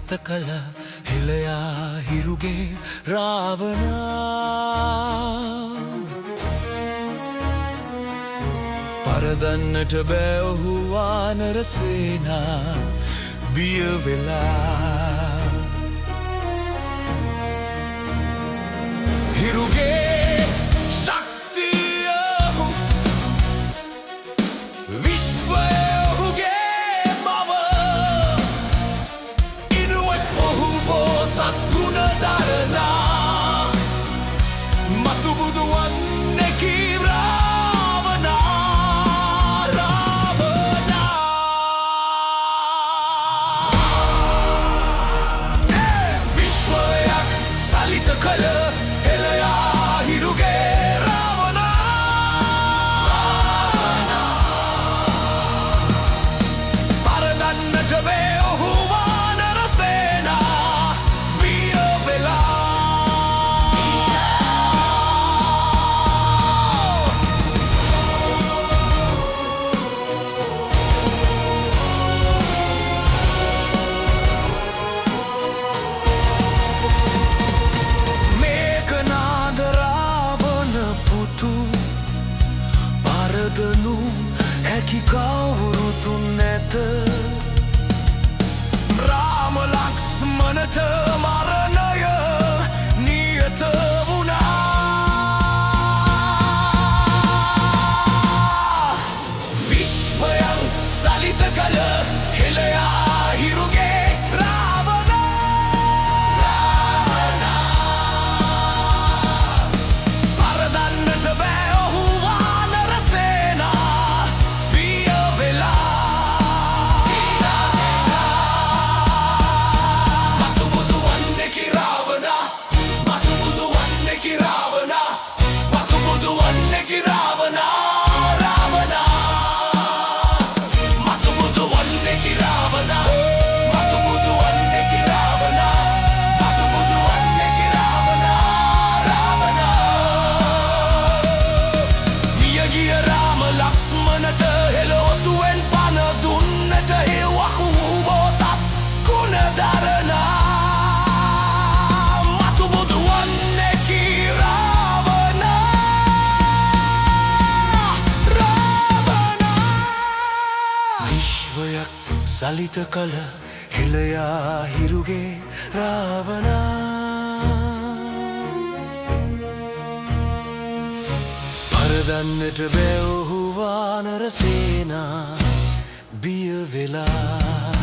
සලිත කළ හෙළයා හිරුගේ රාවණා පරදන්නට බෑ ඔහු වානර සේනා බිය වෙලා හිරුගේ ශක්තිය විශ්වය ඔහුගේ මව ඉනුවස් ඔහු බෝසත් ගුණ දරනා මතු බුදු වන්නෙකි පරදනු හැකි කවුරුතුන් නැත රාම ලක්ස්මනට මරණය නියත වුණා විශ්වයන් සලිත කළ හෙළයා හිරුගේ පරදන්නට බෑ ඔහු වානර සේනා බිය වෙලා මතු බුදු වන්නෙකි රාවණා මතු බුදු වන්නෙකි රාවණා මතු බුදු වන්නෙකි රාවණා මතු බුදු වන්නෙකි රාවණා මතු බුදු වන්නෙකි රාවණා මතු බුදු වන්නෙකි රාවණා මියගිය රාම ලක්ස්මනට හෙළෝසුවෙන් පන දුන්නට හිවහු බෝසත් ගුණ දරනා මතු බුදු වන්නෙකි විශ්වයක් සලිත කළ හෙළයා හිරුගේ රාවණා පරදන්නට බෑ ඔහු වානර සේනා බිය වෙලා